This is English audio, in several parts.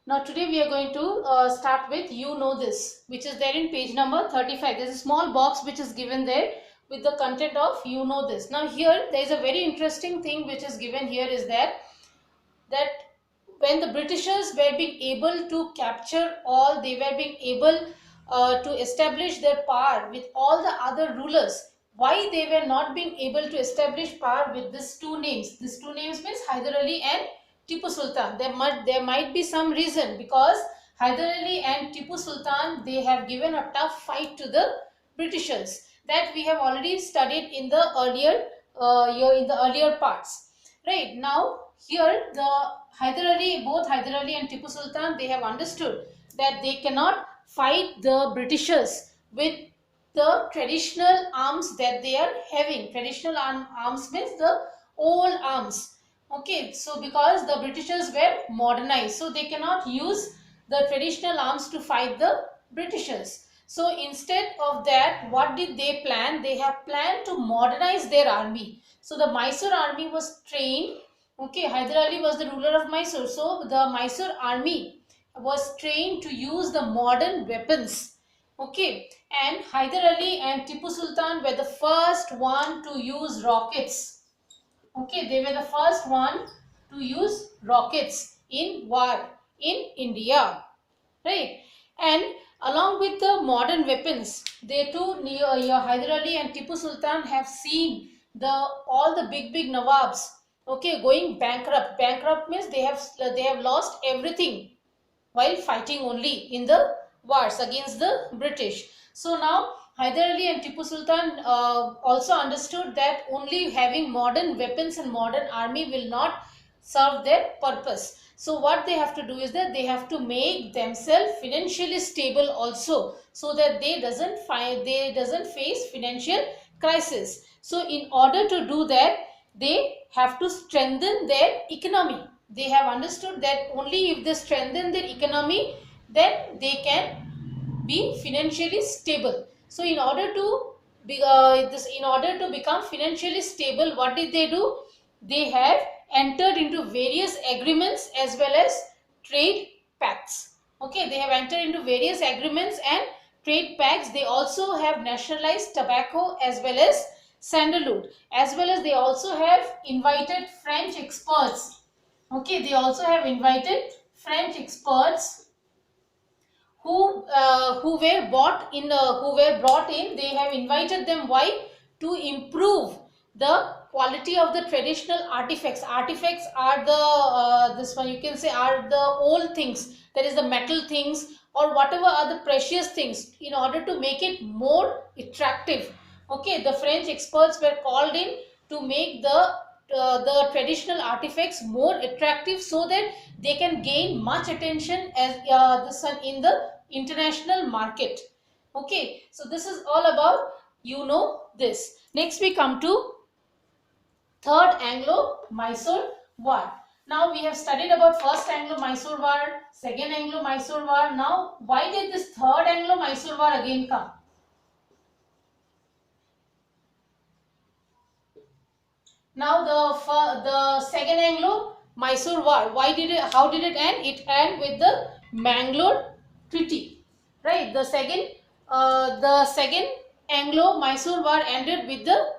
Now today we are going to start with you know this, which is there in page number 35. There is a small box which is given there with the content of you know this. Now here there is a very interesting thing which is given here is that when the Britishers were being able to capture all, they were being able to establish their power with all the other rulers. Why they were not being able to establish power with these two names? These two names means Hyder Ali and Tipu Sultan. There might be some reason, because Hyder Ali and Tipu Sultan, they have given a tough fight to the Britishers. That we have already studied in the earlier parts. Right now, here both Hyder Ali and Tipu Sultan, they have understood that they cannot fight the Britishers with the traditional arms that they are having. Traditional arms means the old arms. Okay, so because the Britishers were modernized, so they cannot use the traditional arms to fight the Britishers. So instead of that, what did they plan? They have planned to modernize their army. So the Mysore army was trained. Okay, Hyder Ali was the ruler of Mysore. So the Mysore army was trained to use the modern weapons. Okay, and Hyder Ali and Tipu Sultan were the first one to use rockets. Okay, they were the first one to use rockets in war in India. Right, and along with the modern weapons, they too, Hyder Ali and Tipu Sultan have seen all the big Nawabs, okay, going bankrupt. Bankrupt means they have lost everything while fighting only in the wars against the British. So now Hyder Ali and Tipu Sultan also understood that only having modern weapons and modern army will not serve their purpose. So what they have to do is that they have to make themselves financially stable also, so that they doesn't face financial crisis. So in order to do that, they have to strengthen their economy. They have understood that only if they strengthen their economy, then they can be financially stable. So in order to become financially stable, what did they do? They have entered into various agreements as well as trade pacts. Okay, they have entered into various agreements and trade pacts. They also have nationalized tobacco as well as sandalwood, as well as they also have invited French experts. Okay, they also have invited French experts who were brought in. They have invited them. Why? To improve the quality of the traditional artifacts. Artifacts are this one you can say are the old things, that is the metal things or whatever are the precious things, in order to make it more attractive. Okay, the French experts were called in to make the traditional artifacts more attractive, so that they can gain much attention as this one in the international market. Okay, so this is all about you know this. Next we come to Third Anglo-Mysore War. Now we have studied about First Anglo-Mysore War, Second Anglo-Mysore War. Now why did this Third Anglo-Mysore War again come? Now the Second Anglo-Mysore War, how did it end? It ended with the Mangalore Treaty, right? The second Anglo-Mysore War ended with the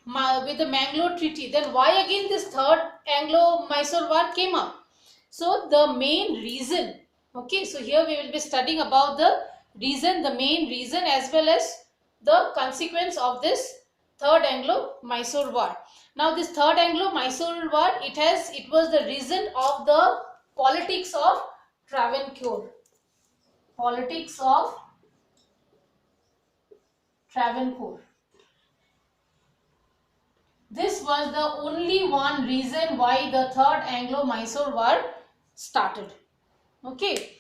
Mangalore Treaty. Then why again this Third Anglo-Mysore War came up? So the main reason, okay, so here we will be studying about the main reason as well as the consequence of this Third Anglo-Mysore War. Now this Third Anglo-Mysore War, it was the reason of the politics of Travancore. Politics of Travancore. This was the only one reason why the Third Anglo-Mysore War started. Okay.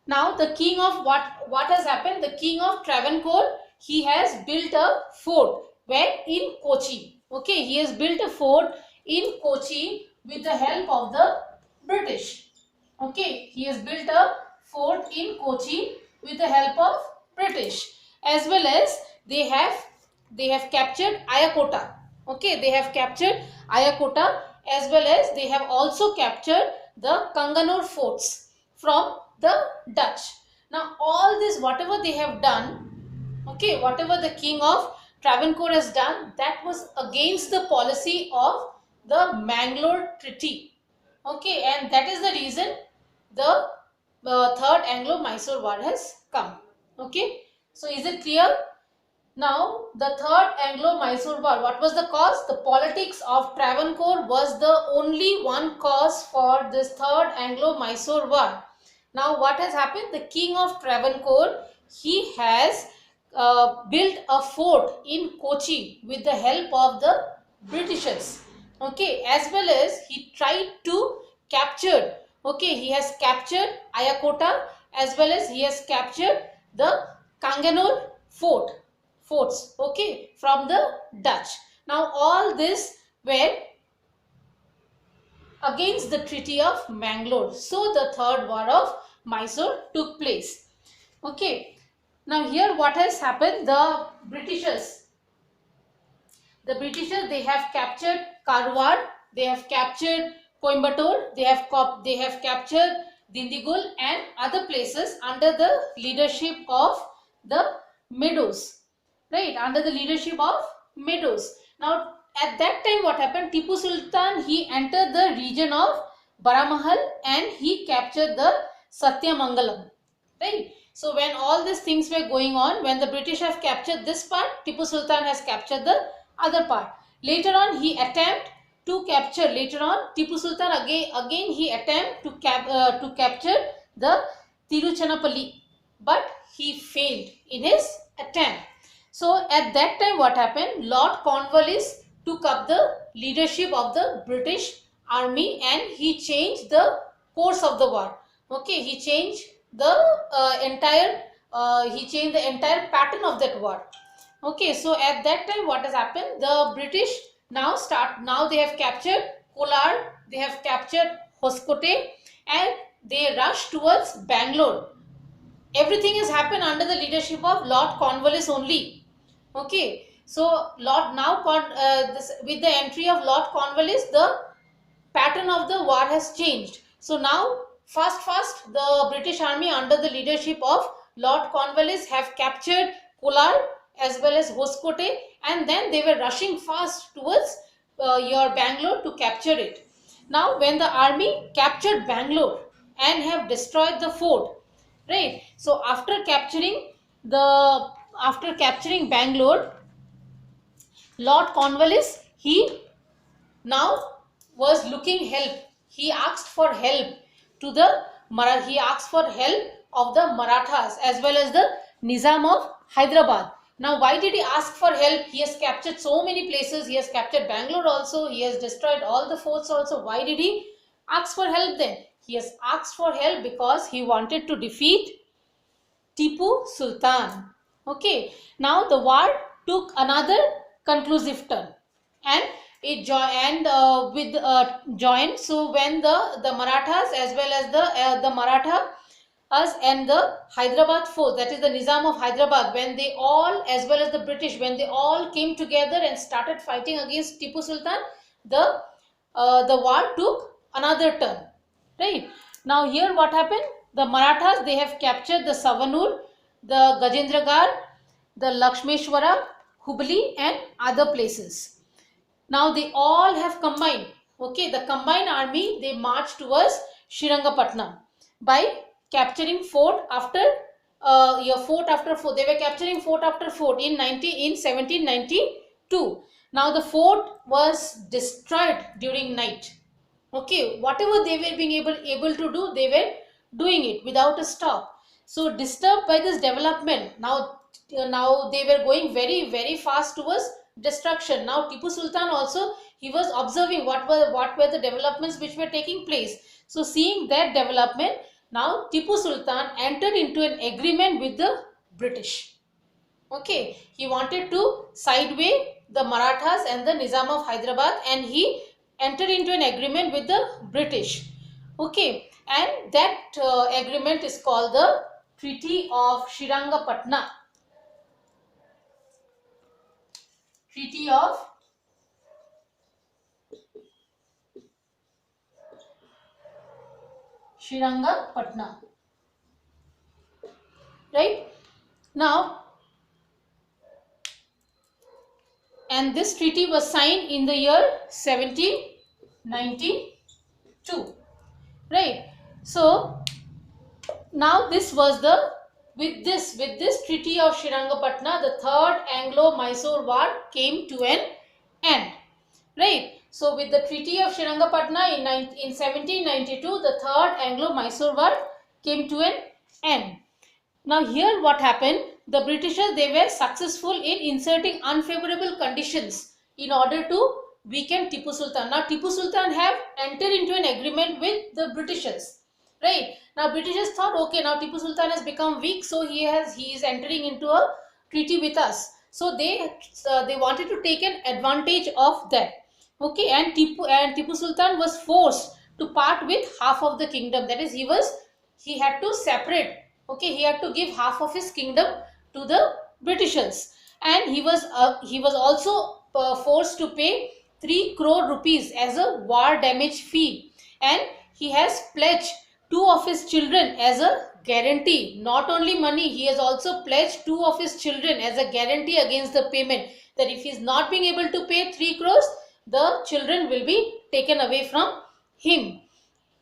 Now the king of what has happened? The king of Travancore, he has built a fort where in Kochi. Okay, he has built a fort in Kochi with the help of the British. Okay, he has built a fort in Kochi with the help of British, as well as they have captured Ayakota. Okay, they have captured Ayakota, as well as they have also captured the Kanganur forts from the Dutch. Now all this, whatever they have done, okay, whatever the king of Travancore has done, that was against the policy of the Mangalore Treaty. Okay, and that is the reason the third Anglo-Mysore war has come. Okay, so is it clear? Now, the third Anglo-Mysore war, what was the cause? The politics of Travancore was the only one cause for this third Anglo-Mysore war. Now, what has happened? The king of Travancore, he has built a fort in Kochi with the help of the Britishers. Okay, as well as he tried to capture, okay, he has captured Ayakota, as well as he has captured the Kanganur forts, okay, from the Dutch. Now all this were against the Treaty of Mangalore. So the third war of Mysore took place. Okay, now here what has happened? The Britishers, they have captured Karwar, they have captured Coimbatore, they have captured Dindigul and other places under the leadership of the Meadows, right? Under the leadership of Meadows. Now at that time what happened? Tipu Sultan, he entered the region of Baramahal and he captured the Satyamangalam, right? So when all these things were going on, when the British have captured this part, Tipu Sultan has captured the other part. Later on he attempt to capture, later on Tipu Sultan again he attempt to capture the Tiruchirappalli, but he failed in his attempt. So at that time what happened? Lord Cornwallis took up the leadership of the British army and he changed the course of the war. Okay, he changed the entire pattern of that war. Okay, so at that time what has happened? The British now they have captured Kolar, they have captured Hoskote and they rush towards Bangalore. Everything has happened under the leadership of Lord Cornwallis only. Okay, so with the entry of Lord Cornwallis, the pattern of the war has changed. So now fast the British army under the leadership of Lord Cornwallis have captured Kolar as well as Hoskote, and then they were rushing fast towards your Bangalore to capture it. Now when the army captured Bangalore and have destroyed the fort, right? So after capturing Bangalore, Lord Cornwallis, he now was looking help. He asked for help to the he asked for help of the Marathas as well as the Nizam of Hyderabad. Now why did he ask for help? He has captured so many places. He has captured Bangalore also. He has destroyed all the forts also. Why did he ask for help then? He has asked for help because he wanted to defeat Tipu Sultan. Okay, now the war took another conclusive turn, and it joined. So when the Marathas as well as the Marathas and the Hyderabad force, that is the Nizam of Hyderabad, when they all, as well as the British, when they all came together and started fighting against Tipu Sultan, the war took another turn. Right. Now here what happened? The Marathas, they have captured the Savanur, the Gajendragarh, the Lakshmeshwara, Hubli and other places. Now they all have combined. Okay, the combined army, they marched towards Srirangapatnam by capturing fort after fort after fort. They were capturing fort after fort in 1792. Now the fort was destroyed during night. Okay, whatever they were being able to do, they were doing it without a stop. So disturbed by this development, now they were going very fast towards destruction. Now Tipu Sultan also, he was observing what were the developments which were taking place. So seeing that development, now Tipu Sultan entered into an agreement with the British. Okay, he wanted to sideway the Marathas and the Nizam of Hyderabad, and he entered into an agreement with the British. Okay, and that agreement is called the Treaty of Srirangapatna. Treaty of Srirangapatna. Right? Now, and this treaty was signed in the year 1792. Right? So, now this was the with this treaty of Srirangapatna, the third Anglo-Mysore war came to an end. Right? So with the treaty of Srirangapatna in 1792, the third Anglo-Mysore war came to an end. Now here what happened, the Britishers, they were successful in inserting unfavorable conditions in order to weaken Tipu Sultan. Now Tipu Sultan have entered into an agreement with the Britishers. Right? Now Britishers thought, okay, now Tipu Sultan has become weak, so he is entering into a treaty with us. So they wanted to take an advantage of that. Okay, and Tipu Sultan was forced to part with half of the kingdom. That is, he had to separate. Okay, he had to give half of his kingdom to the Britishers, and he was also forced to pay 3 crore rupees as a war damage fee, and he has pledged 2 of his children as a guarantee. Not only money, he has also pledged 2 of his children as a guarantee against the payment, that if he is not being able to pay 3 crores, the children will be taken away from him.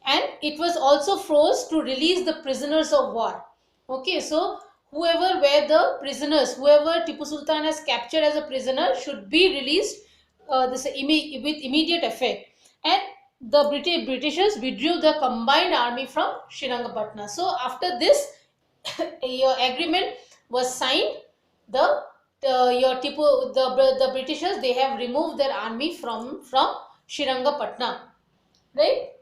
And it was also forced to release the prisoners of war. Okay, so whoever were the prisoners, whoever Tipu Sultan has captured as a prisoner should be released with immediate effect. And the Britishers withdrew the combined army from Srirangapatna. So after this agreement was signed, the the Britishers, they have removed their army from Srirangapatna. Right?